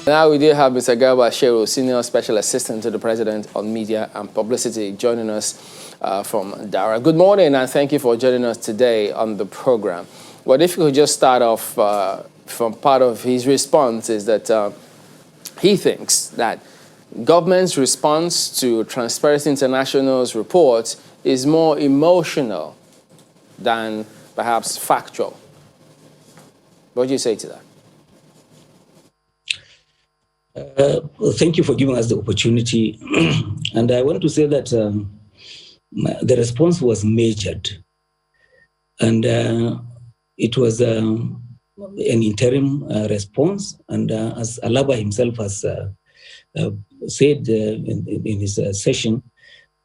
Now we do have Mr. Garba, Shehu, Senior Special Assistant to the President on Media and Publicity, joining us from Dara. Good morning, and thank you for joining us today on the program. Well, if you could just start off from part of his response is that he thinks that government's response to Transparency International's report is more emotional than perhaps factual. What do you say to that? Thank you for giving us the opportunity. And I want to say that the response was measured. And it was an interim response. And as Alaba himself has said in his session,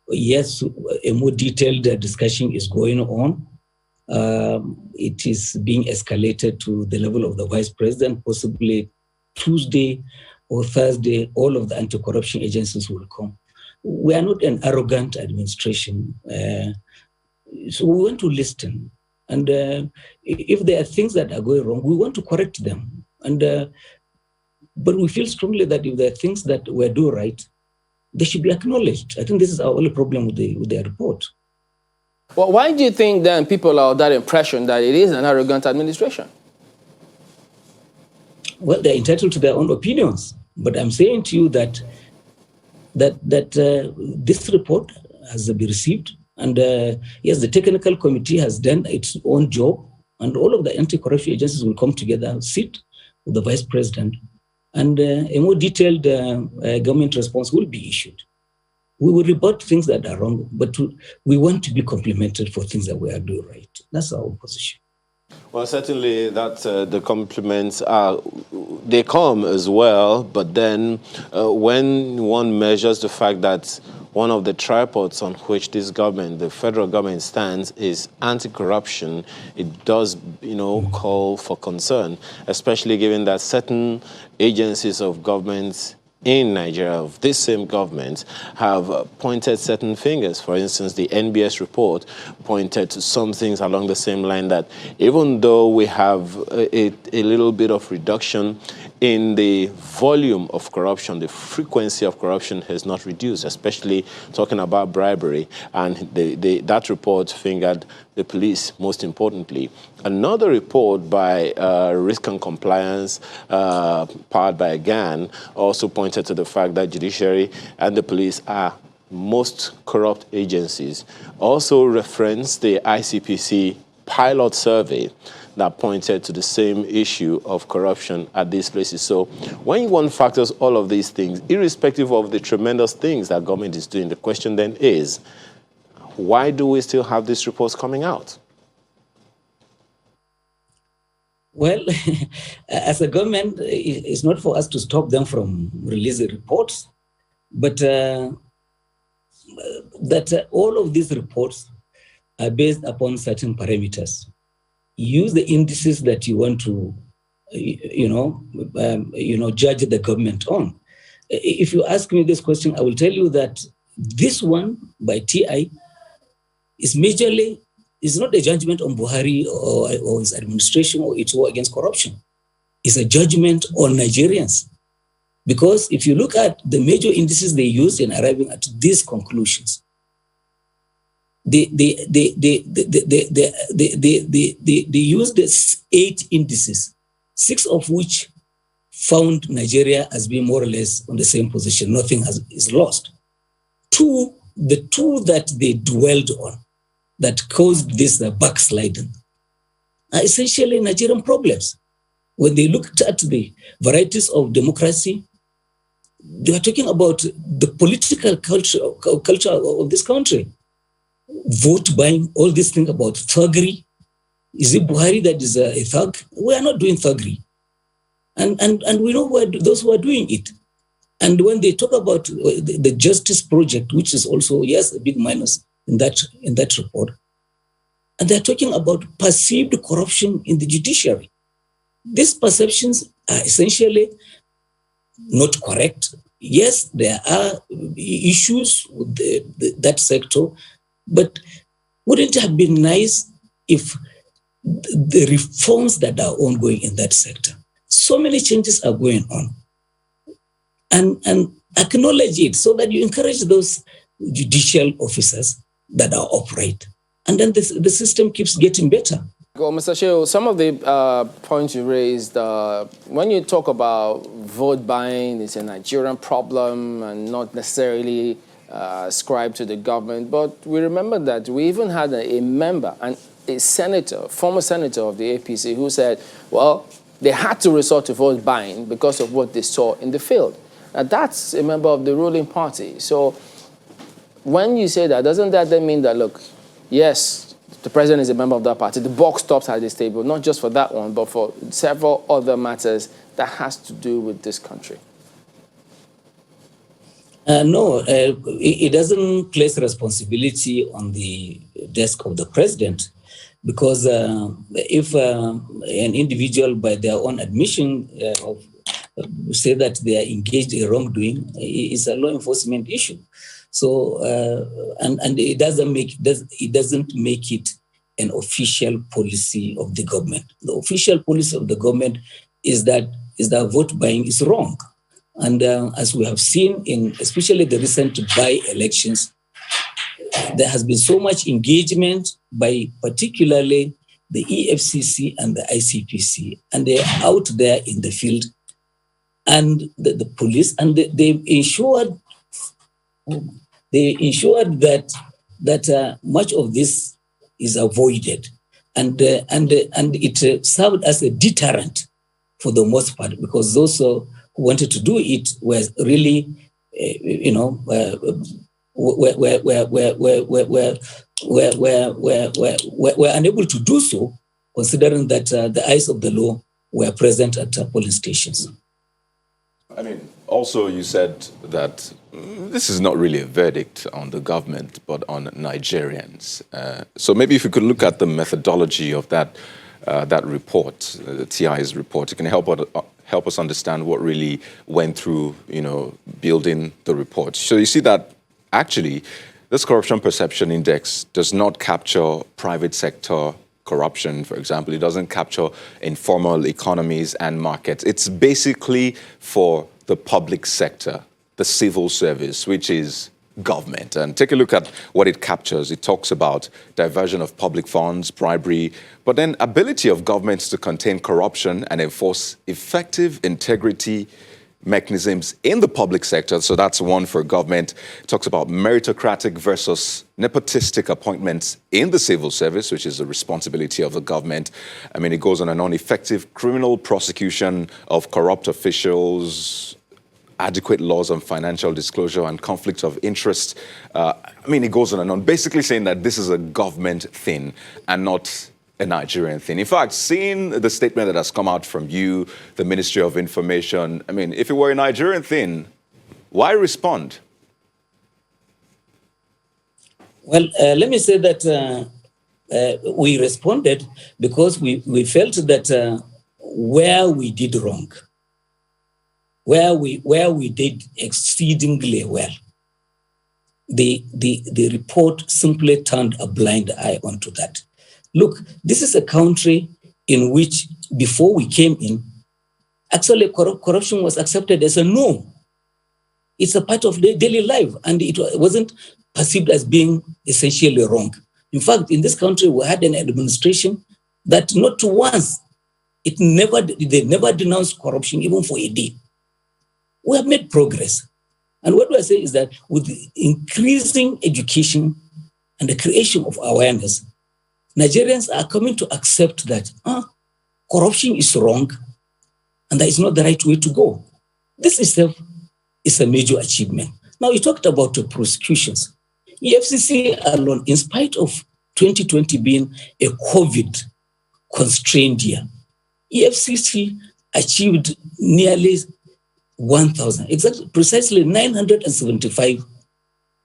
yes, a more detailed discussion is going on. It is being escalated to the level of the Vice President, possibly Tuesday or Thursday, all of the anti-corruption agencies will come. We are not an arrogant administration, so we want to listen. And if there are things that are going wrong, we want to correct them. And but we feel strongly that if there are things that we do right, they should be acknowledged. I think this is our only problem with the report. Well, why do you think then people are of that impression that it is an arrogant administration? Well, they're entitled to their own opinions. But I'm saying to you that this report has been received. And yes, the technical committee has done its own job. And all of the anti-corruption agencies will come together, sit with the Vice President, and a more detailed government response will be issued. We will rebut things that are wrong, but we want to be complimented for things that we are doing right. That's our position. Well, certainly that the compliments they come as well, but then when one measures the fact that one of the tripods on which this government, the federal government, stands is anti-corruption, it does, call for concern, especially given that certain agencies of government in Nigeria, of this same government, have pointed certain fingers. For instance, the NBS report pointed to some things along the same line that even though we have a little bit of reduction in the volume of corruption, the frequency of corruption has not reduced, especially talking about bribery. And that report fingered the police, most importantly. Another report by Risk and Compliance, powered by GAN, also pointed to the fact that judiciary and the police are most corrupt agencies. Also referenced the ICPC pilot survey that pointed to the same issue of corruption at these places. So when one factors all of these things, irrespective of the tremendous things that government is doing, the question then is, why do we still have these reports coming out? Well, as a government, it's not for us to stop them from releasing reports, but that all of these reports are based upon certain parameters. Use the indices that you want to, judge the government on. If you ask me this question, I will tell you that this one by TI is majorly, is not a judgment on Buhari or his administration or its war against corruption. It's a judgment on Nigerians. Because if you look at the major indices they used in arriving at these conclusions, they used 8 indices, 6 of which found Nigeria as being more or less on the same position. Nothing is lost. The two that they dwelled on that caused this backsliding are essentially Nigerian problems. When they looked at the varieties of democracy, they were talking about the political culture of this country. Vote buying, all these things about thuggery. Is it Buhari that is a thug? We are not doing thuggery. And we know those who are doing it. And when they talk about the Justice Project, which is also, yes, a big minus in that report, and they're talking about perceived corruption in the judiciary. These perceptions are essentially not correct. Yes, there are issues with that sector, but wouldn't it have been nice if the reforms that are ongoing in that sector, so many changes are going on. and acknowledge it so that you encourage those judicial officers that are upright. And then the system keeps getting better. Well, Mr. Shehu, some of the points you raised, when you talk about vote buying, it's a Nigerian problem and not necessarily ascribed to the government. But we remember that we even had a member, a senator, former senator of the APC, who said, well, they had to resort to vote buying because of what they saw in the field. Now, that's a member of the ruling party. So when you say that, doesn't that then mean that, look, yes, the president is a member of that party, the buck stops at this table, not just for that one, but for several other matters that has to do with this country? No, it doesn't place responsibility on the desk of the president, because if an individual, by their own admission, say that they are engaged in wrongdoing, it's a law enforcement issue. So, and it doesn't make it an official policy of the government. The official policy of the government is that vote buying is wrong. And as we have seen in especially the recent by-elections, there has been so much engagement by particularly the EFCC and the ICPC, and they're out there in the field, and the police, and they ensured that much of this is avoided, and it served as a deterrent for the most part, because those who wanted to do it were really, were unable to do so, considering that the eyes of the law were present at polling stations. I mean, also you said that this is not really a verdict on the government, but on Nigerians. So maybe if you could look at the methodology of that report, the TI's report, it can help us understand what really went through, building the report. So you see that actually this corruption perception index does not capture private sector corruption, for example. It doesn't capture informal economies and markets. It's basically for the public sector, the civil service, which is government. And take a look at what it captures. It talks about diversion of public funds, bribery, but then ability of governments to contain corruption and enforce effective integrity mechanisms in the public sector. So that's one for government. It talks about meritocratic versus nepotistic appointments in the civil service, which is the responsibility of the government. I mean, it goes on and on. Effective criminal prosecution of corrupt officials, adequate laws on financial disclosure and conflict of interest. It goes on and on, basically saying that this is a government thing and not a Nigerian thing. In fact, seeing the statement that has come out from you, the Ministry of Information, if it were a Nigerian thing, why respond? Well, let me say that we responded because we felt that where we did wrong, where we did exceedingly well, the report simply turned a blind eye onto that. Look, this is a country in which, before we came in, actually corruption was accepted as a norm. It's a part of the daily life, and it wasn't perceived as being essentially wrong. In fact, in this country, we had an administration that not once, they never denounced corruption, even for a day. We have made progress. And what I say is that with the increasing education and the creation of awareness, Nigerians are coming to accept that corruption is wrong and that is not the right way to go. This itself is a major achievement. Now, you talked about the prosecutions. EFCC alone, in spite of 2020 being a COVID-constrained year, EFCC achieved nearly 1,000, precisely 975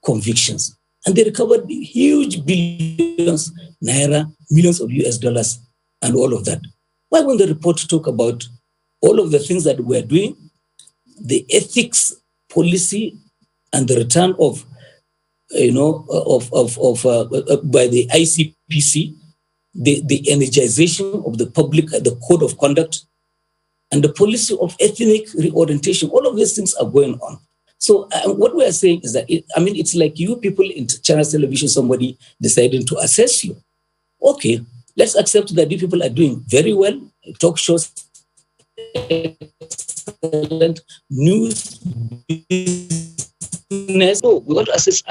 convictions. And they recovered huge billions naira, millions of US dollars, and all of that. Why won't the report talk about all of the things that we're doing, the ethics policy, and the return of, by the ICPC, the energization of the public, the code of conduct, and the policy of ethnic reorientation. All of these things are going on. So what we are saying is that, it's like you people in China's television, somebody deciding to assess you. Okay, let's accept that you people are doing very well. Talk shows, excellent, news, business. So we want to assess,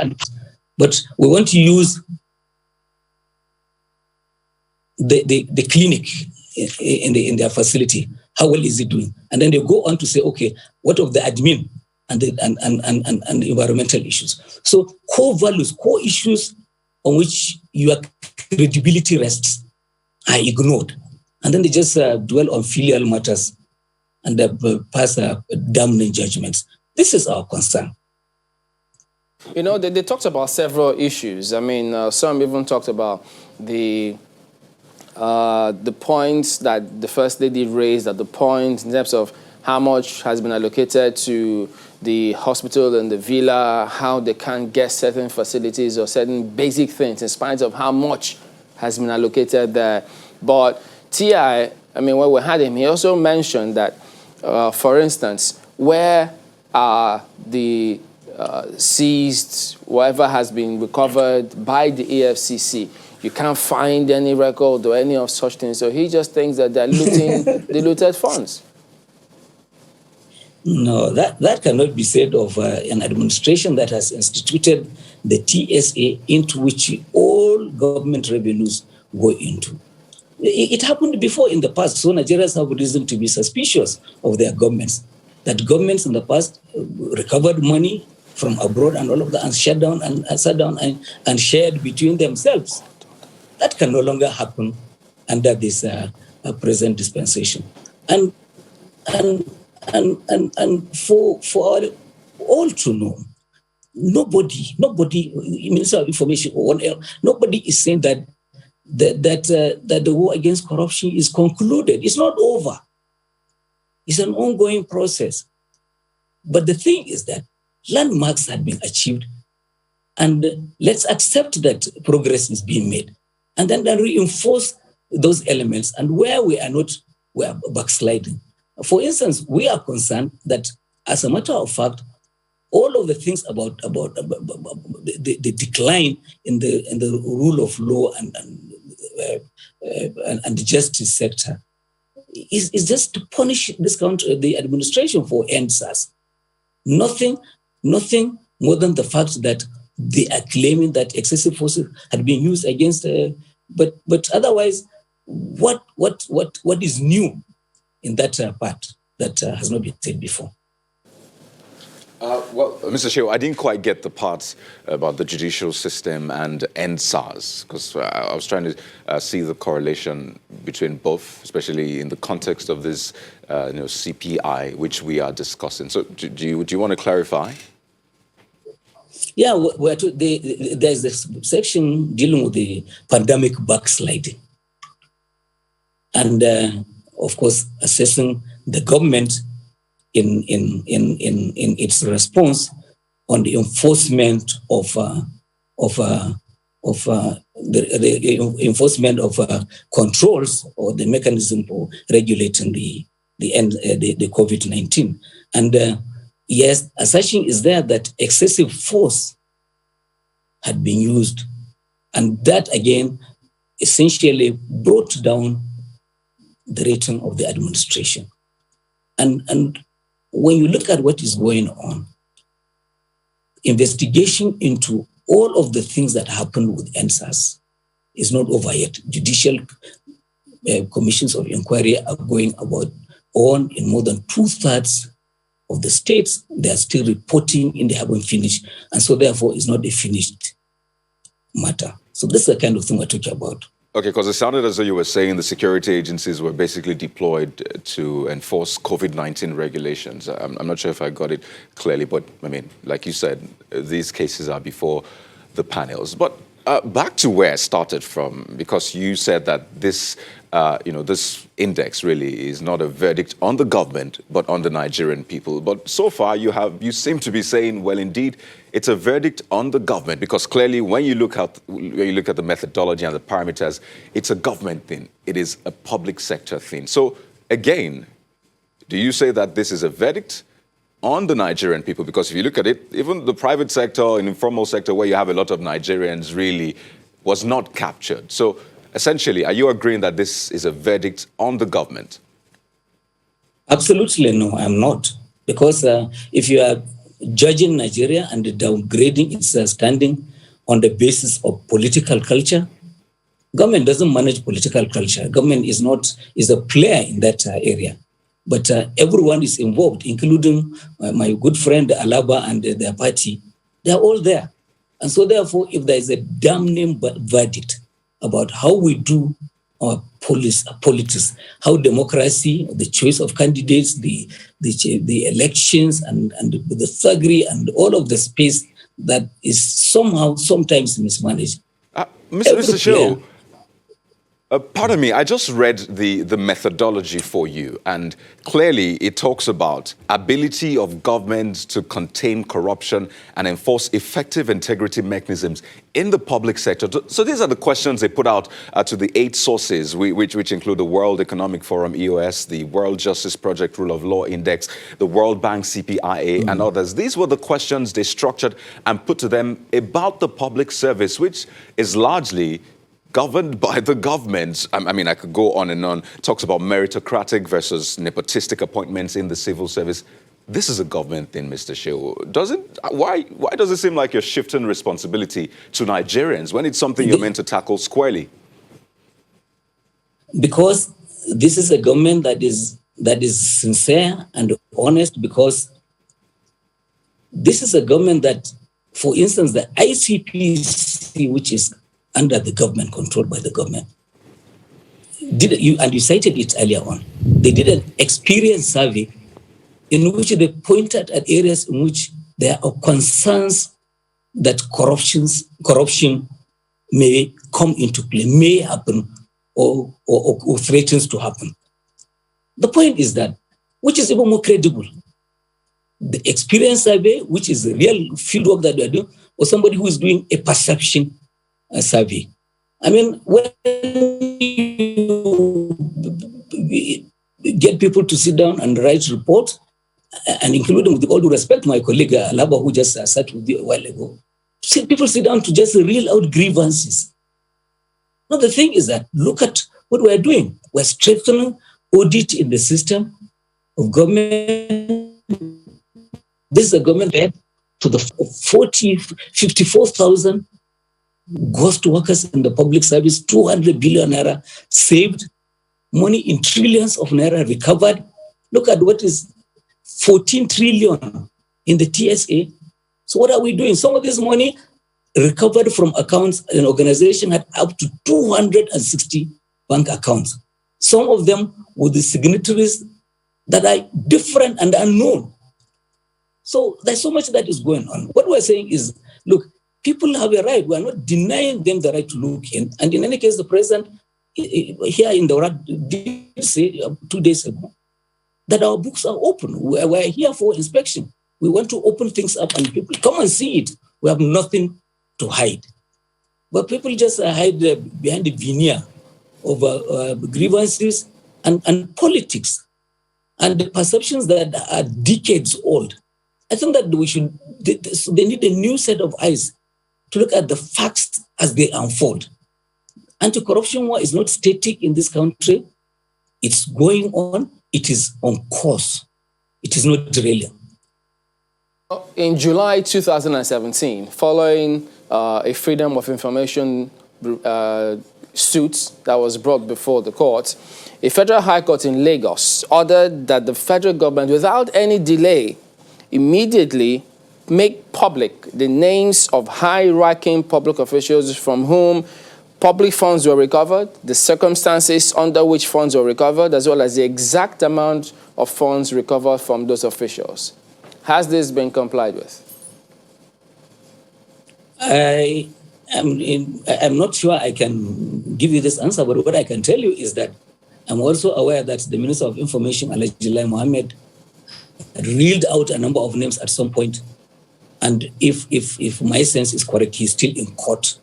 but we want to use the clinic in their facility. How well is it doing? And then they go on to say, okay, what of the admin and the environmental issues? So core values, core issues on which your credibility rests are ignored. And then they just dwell on filial matters and pass damning judgments. This is our concern. They talked about several issues. Some even talked about the points that the First Lady raised at the point in terms of how much has been allocated to the hospital and the villa, how they can't get certain facilities or certain basic things in spite of how much has been allocated there. But T.I., when we had him, he also mentioned that, for instance, where are the seized, whatever has been recovered by the EFCC, you can't find any record or any of such things. So he just thinks that they're looting the looted funds. No, that cannot be said of an administration that has instituted the TSA, into which all government revenues go into. It happened before in the past, so Nigerians have reason to be suspicious of their governments. That governments in the past recovered money from abroad and all of that, and sat down and shared between themselves. That can no longer happen under this present dispensation. And for all to know, nobody, Minister of Information or one else, nobody is saying that the war against corruption is concluded. It's not over. It's an ongoing process. But the thing is that landmarks had been achieved, and let's accept that progress is being made, and then reinforce those elements. And where we are not, we are backsliding. For instance, we are concerned that, as a matter of fact, all of the things about the decline in the rule of law and the justice sector is just to punish this country, the administration, for EndSARS. Nothing more than the fact that they are claiming that excessive forces had been used against. But otherwise, what is new in that part that has not been said before? Well, Mr. Shehu, I didn't quite get the parts about the judicial system and EndSARS, because I was trying to see the correlation between both, especially in the context of this CPI, which we are discussing. So do you want to clarify? Yeah, there's this section dealing with the pandemic backsliding. And, of course, assessing the government in its response on the enforcement of enforcement of controls or the mechanism for regulating the COVID-19. And yes, assertion is there that excessive force had been used, and that again essentially brought down the rating of the administration. And when you look at what is going on, investigation into all of the things that happened with EndSARS is not over yet. Judicial commissions of inquiry are going on in more than 2/3 of the states. They are still reporting and they haven't finished. And so therefore it's not a finished matter. So this is the kind of thing we're talking about. Okay, because it sounded as though you were saying the security agencies were basically deployed to enforce COVID-19 regulations. I'm not sure if I got it clearly, but I mean, like you said, these cases are before the panels. But back to where I started from, because you said that this, this index really is not a verdict on the government, but on the Nigerian people. But so far, you seem to be saying, well, indeed, it's a verdict on the government, because clearly, when you look at the methodology and the parameters, it's a government thing. It is a public sector thing. So again, do you say that this is a verdict on the Nigerian people? Because if you look at it, even the private sector and informal sector where you have a lot of Nigerians really was not captured. So essentially, are you agreeing that this is a verdict on the government? Absolutely no, I'm not. Because if you are judging Nigeria and downgrading its standing on the basis of political culture, government doesn't manage political culture. Government is a player in that area. But everyone is involved, including my good friend Alaba and their party. They're all there. And so therefore, if there is a damning verdict about how we do our politics, how democracy, the choice of candidates, the elections, and the thuggery and all of the space that is sometimes mismanaged. Mr. Shehu, pardon me, I just read the methodology for you, and clearly it talks about ability of government to contain corruption and enforce effective integrity mechanisms in the public sector. So these are the questions they put out to the 8 sources, which include the World Economic Forum, EOS, the World Justice Project Rule of Law Index, the World Bank, CPIA, and others. These were the questions they structured and put to them about the public service, which is largely governed by the government. I mean, I could go on and on. It talks about meritocratic versus nepotistic appointments in the civil service. This is a government thing, Mr. Shehu. Why does it seem like you're shifting responsibility to Nigerians when it's something you're meant to tackle squarely? Because this is a government that is sincere and honest, because this is a government that, for instance, the ICPC, which is under the government, controlled by the government, and you cited it earlier on, they did an experience survey in which they pointed at areas in which there are concerns that corruption may come into play, may happen, or threatens to happen. The point is that, which is even more credible, the experience survey, which is the real fieldwork that we are doing, or somebody who is doing a perception survey. I mean, when you get people to sit down and write reports, and including, with all due respect, my colleague Alaba, who just sat with you a while ago, people sit down to just reel out grievances. Now, the thing is that, look at what we're doing. We're strengthening audit in the system of government. This is a government that to the 54,000 ghost workers in the public service, 200 billion naira saved, money in trillions of naira recovered. Look at what is 14 trillion in the TSA. So what are we doing? Some of this money recovered from accounts. An organization had up to 260 bank accounts. Some of them with the signatories that are different and unknown. So there's so much that is going on. What we're saying is, look, people have a right. We are not denying them the right to look in. And in any case, the president here in the Iraq did say 2 days ago that our books are open. We're here for inspection. We want to open things up and people come and see it. We have nothing to hide. But people just hide behind the veneer of grievances and politics and the perceptions that are decades old. I think that they need a new set of eyes to look at the facts as they unfold. Anti-corruption war is not static in this country. It's going on. It is on course. It is not derailing. In July 2017, following a Freedom of Information suit that was brought before the court, a federal high court in Lagos ordered that the federal government, without any delay, immediately make public the names of high-ranking public officials from whom public funds were recovered, the circumstances under which funds were recovered, as well as the exact amount of funds recovered from those officials. Has this been complied with? I'm not sure I can give you this answer, but what I can tell you is that I'm also aware that the Minister of Information, Alhaji Mohammed, reeled out a number of names at some point. And if my sense is correct, he's still in court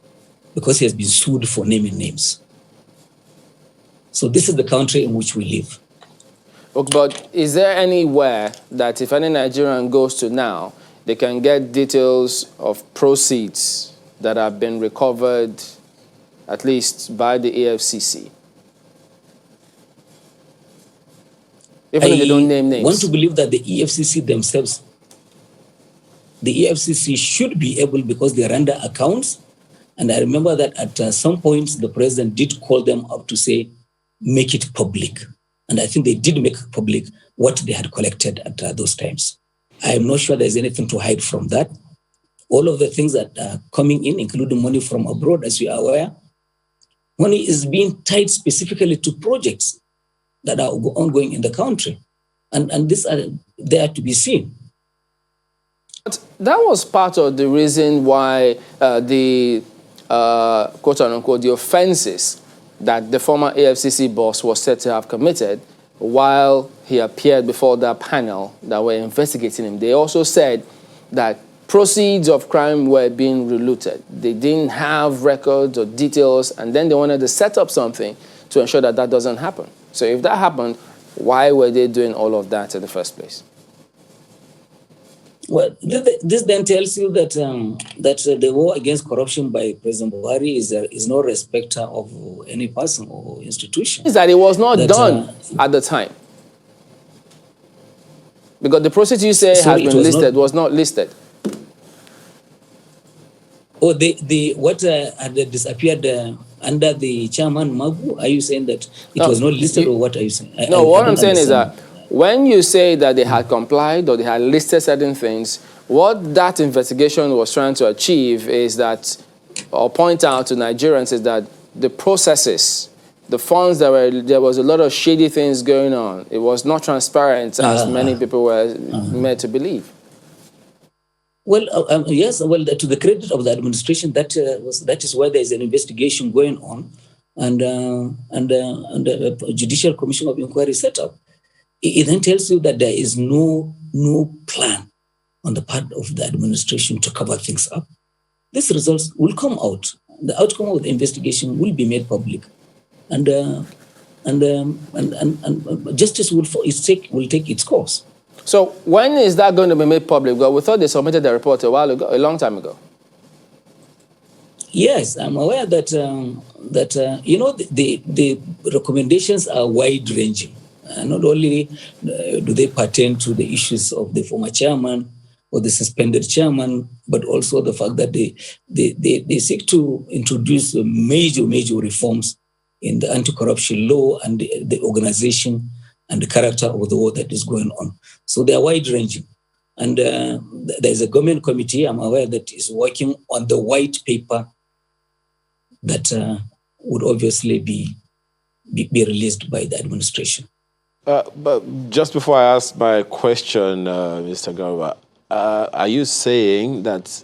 because he has been sued for naming names. So this is the country in which we live. Okay, but is there anywhere that if any Nigerian goes to now, they can get details of proceeds that have been recovered, at least by the AFCC? Even if they don't name names. I want to believe that the EFCC themselves, the EFCC should be able, because they run the accounts. And I remember that at some points, the president did call them up to say, make it public. And I think they did make public what they had collected at those times. I am not sure there's anything to hide from that. All of the things that are coming in, including money from abroad, as you are aware, money is being tied specifically to projects that are ongoing in the country. And these are there to be seen. But that was part of the reason why the quote unquote, the offenses that the former AFCC boss was said to have committed while he appeared before that panel that were investigating him. They also said that proceeds of crime were being relooted. They didn't have records or details, and then they wanted to set up something to ensure that that doesn't happen. So if that happened, why were they doing all of that in the first place? Well, this then tells you that the war against corruption by President Buhari is no respecter of any person or institution. Is that it was not done at the time? Because the process you say has been listed was not listed. Oh, what had disappeared under the chairman Magu? Are you saying that it was not listed, or what are you saying? What I'm saying is that when you say that they had complied or they had listed certain things, what that investigation was trying to achieve is that, or point out to Nigerians, is that the processes, the funds that were, there was a lot of shady things going on. It was not transparent as many people were made to believe. Well, yes. Well, to the credit of the administration, that is why there is an investigation going on, and a judicial commission of inquiry set up. It then tells you that there is no plan on the part of the administration to cover things up. These results will come out. The outcome of the investigation will be made public, and justice will take its course. So when is that going to be made public? Well, we thought they submitted the report a while ago, a long time ago. Yes, I'm aware that the recommendations are wide-ranging. Not only do they pertain to the issues of the former chairman or the suspended chairman, but also the fact that they seek to introduce major reforms in the anti-corruption law and the organization and the character of the war that is going on. So they are wide-ranging. And there's a government committee, I'm aware, that is working on the white paper that would obviously be released by the administration. But just before I ask my question, Mr. Garba, are you saying that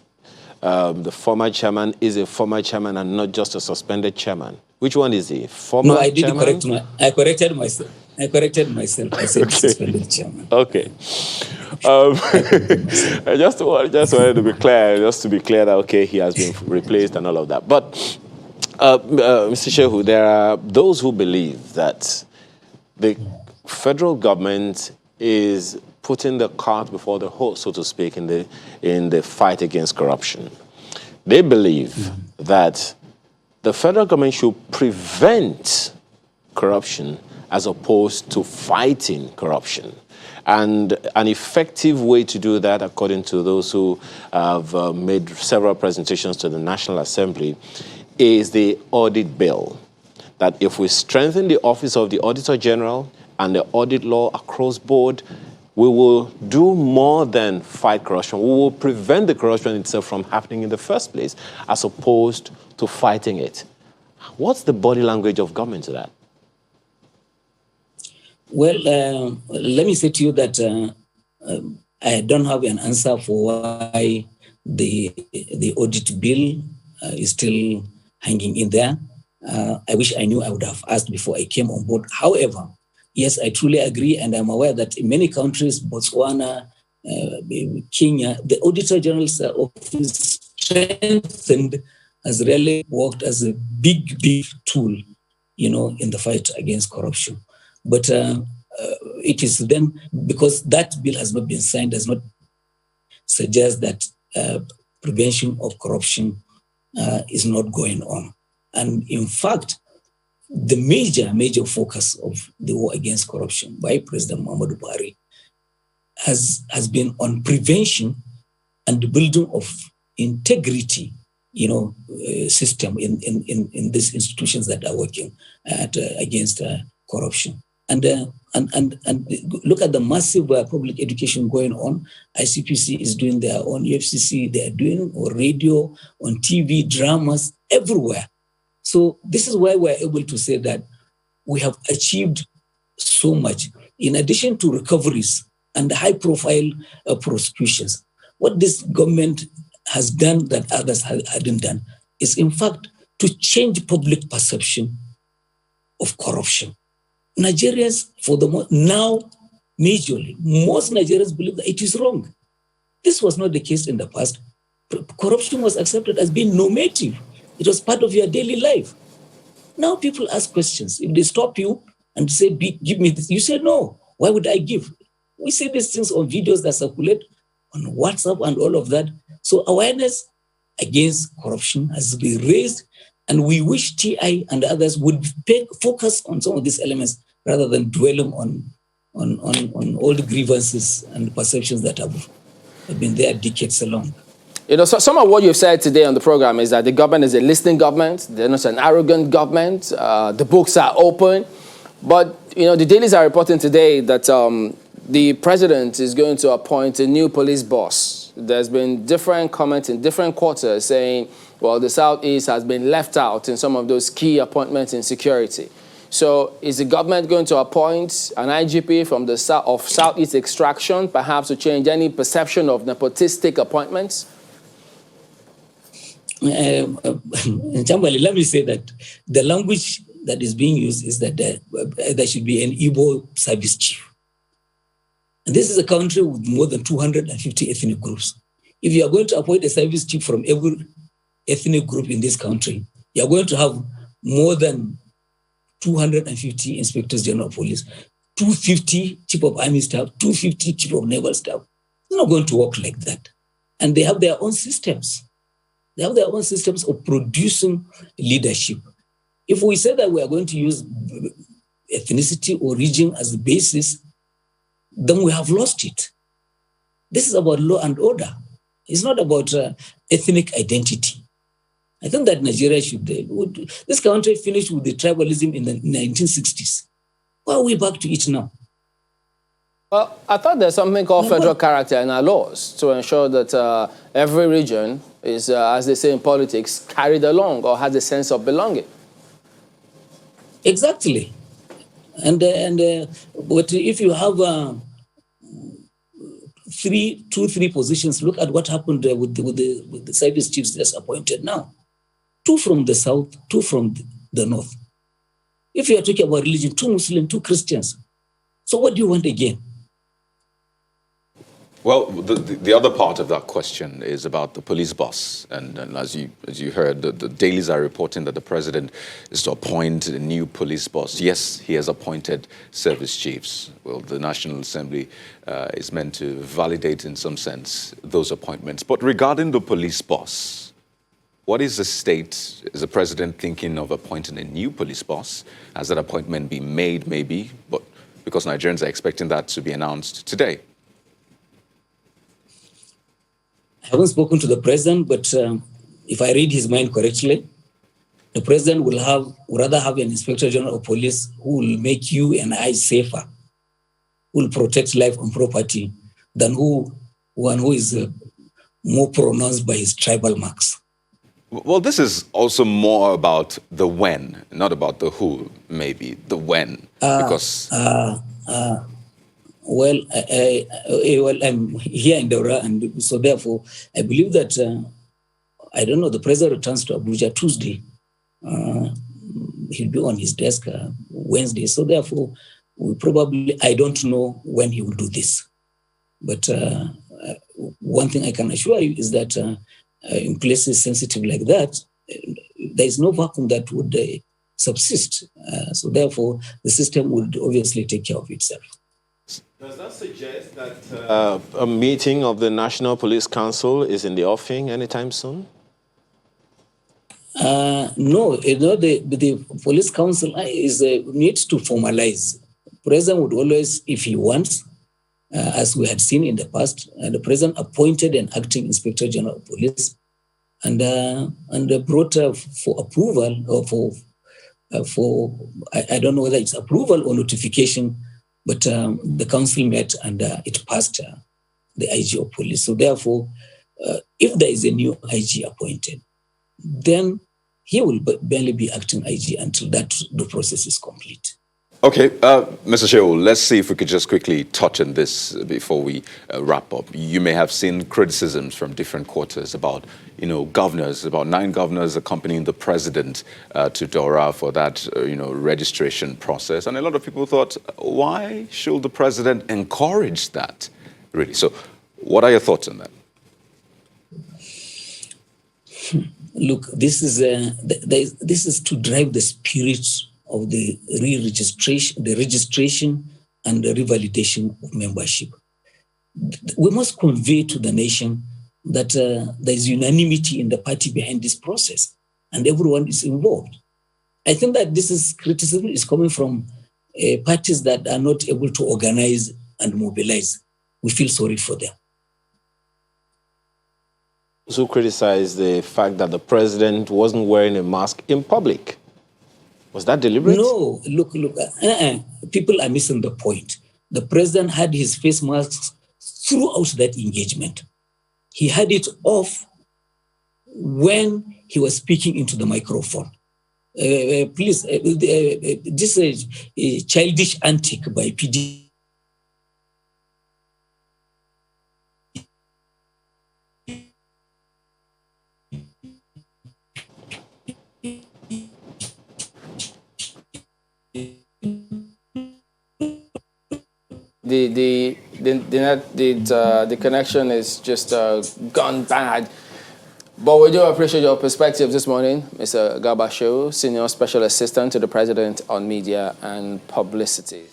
the former chairman is a former chairman and not just a suspended chairman? Which one is he? Former No, I did chairman? I corrected myself. I said suspended chairman. Okay. I just wanted to be clear, that, okay, he has been replaced and all of that. But, Mr. Shehu, there are those who believe that the federal government is putting the cart before the horse, so to speak, in the fight against corruption. They believe that the federal government should prevent corruption as opposed to fighting corruption. And an effective way to do that, according to those who have made several presentations to the National Assembly, is the audit bill. That if we strengthen the office of the Auditor General and the audit law across board, we will do more than fight corruption. We will prevent the corruption itself from happening in the first place, as opposed to fighting it. What's the body language of government to that? Well, let me say to you that I don't have an answer for why the audit bill is still hanging in there. I wish I knew. I would have asked before I came on board. However, yes, I truly agree, and I'm aware that in many countries, Botswana, Kenya, the Auditor General's office strengthened has really worked as a big tool, in the fight against corruption. But it is then, because that bill has not been signed, does not suggest that prevention of corruption is not going on. And in fact, the major focus of the war against corruption by President Muhammadu Buhari has been on prevention and the building of integrity, system in these institutions that are working against corruption. And look at the massive public education going on. ICPC is doing their own, UFCC, they are doing on radio, on TV, dramas, everywhere. So this is why we're able to say that we have achieved so much. In addition to recoveries and high-profile prosecutions, what this government has done that others hadn't done is, in fact, to change public perception of corruption. Nigerians, now, majorly, most Nigerians believe that it is wrong. This was not the case in the past. Corruption was accepted as being normative. It was part of your daily life. Now people ask questions. If they stop you and say, give me this, you say, no, why would I give? We see these things on videos that circulate on WhatsApp and all of that. So awareness against corruption has been raised, and we wish TI and others would focus on some of these elements rather than dwelling on all the grievances and perceptions that have been there decades along. So some of what you've said today on the program is that the government is a listening government. They're not an arrogant government. The books are open. But, the dailies are reporting today that the president is going to appoint a new police boss. There's been different comments in different quarters saying, well, the Southeast has been left out in some of those key appointments in security. So is the government going to appoint an IGP from the Southeast extraction, perhaps to change any perception of nepotistic appointments? Chambali, let me say that the language that is being used is that there should be an Igbo service chief. And this is a country with more than 250 ethnic groups. If you are going to appoint a service chief from every ethnic group in this country, you are going to have more than 250 inspectors general of police, 250 chief of army staff, 250 chief of naval staff. It's not going to work like that. And they have their own systems. They have their own systems of producing leadership. If we say that we are going to use ethnicity or region as the basis, then we have lost it. This is about law and order. It's not about ethnic identity. I think that Nigeria this country finished with the tribalism in the 1960s. Why are we back to it now? Well, I thought there's something called federal character in our laws to ensure that every region is, as they say in politics, carried along or has a sense of belonging. Exactly. But if you have three positions, look at what happened with the service chiefs that's appointed now. 2 from the south, 2 from the north. If you are talking about religion, 2 Muslims, 2 Christians. So what do you want again? Well, the other part of that question is about the police boss. And as you heard, the dailies are reporting that the president is to appoint a new police boss. Yes, he has appointed service chiefs. Well, the National Assembly is meant to validate, in some sense, those appointments. But regarding the police boss, what is the state? Is the president thinking of appointing a new police boss? Has that appointment been made, maybe? But because Nigerians are expecting that to be announced today. I haven't spoken to the president, but if I read his mind correctly, the president will rather have an inspector general of police who will make you and I safer, who will protect life and property, than one who is more pronounced by his tribal marks. Well, this is also more about the when, not about the who, maybe, the when. Because Well, I'm here in Daura, and so therefore, I believe that, I don't know, the president returns to Abuja Tuesday. He'll be on his desk Wednesday. So therefore, I don't know when he will do this. But one thing I can assure you is that in places sensitive like that, there is no vacuum that would subsist. So therefore, the system would obviously take care of itself. Does that suggest that a meeting of the National Police Council is in the offing anytime soon? No, the police council needs to formalize. President would always, if he wants, as we had seen in the past, the president appointed an acting inspector general of police and brought for approval or I don't know whether it's approval or notification, but the council met and it passed the IG of police. So therefore, if there is a new IG appointed, then he will barely be acting IG until the process is complete. Okay, Mr. Shehu, let's see if we could just quickly touch on this before we wrap up. You may have seen criticisms from different quarters about, governors, about 9 governors accompanying the president to Dora for that, registration process. And a lot of people thought, why should the president encourage that, really? So what are your thoughts on that? Look, this is to drive the spirit of the registration and the revalidation of membership. We must convey to the nation that there is unanimity in the party behind this process and everyone is involved. I think that criticism is coming from parties that are not able to organize and mobilize. We feel sorry for them. Who criticized the fact that the president wasn't wearing a mask in public? Was that deliberate? No, look, people are missing the point. The president had his face masks throughout that engagement. He had it off when he was speaking into the microphone. Please, this is a childish antic by PD. The connection is just gone bad. But we do appreciate your perspective this morning, Mr. Garba, Shehu, Senior Special Assistant to the President on Media and Publicity.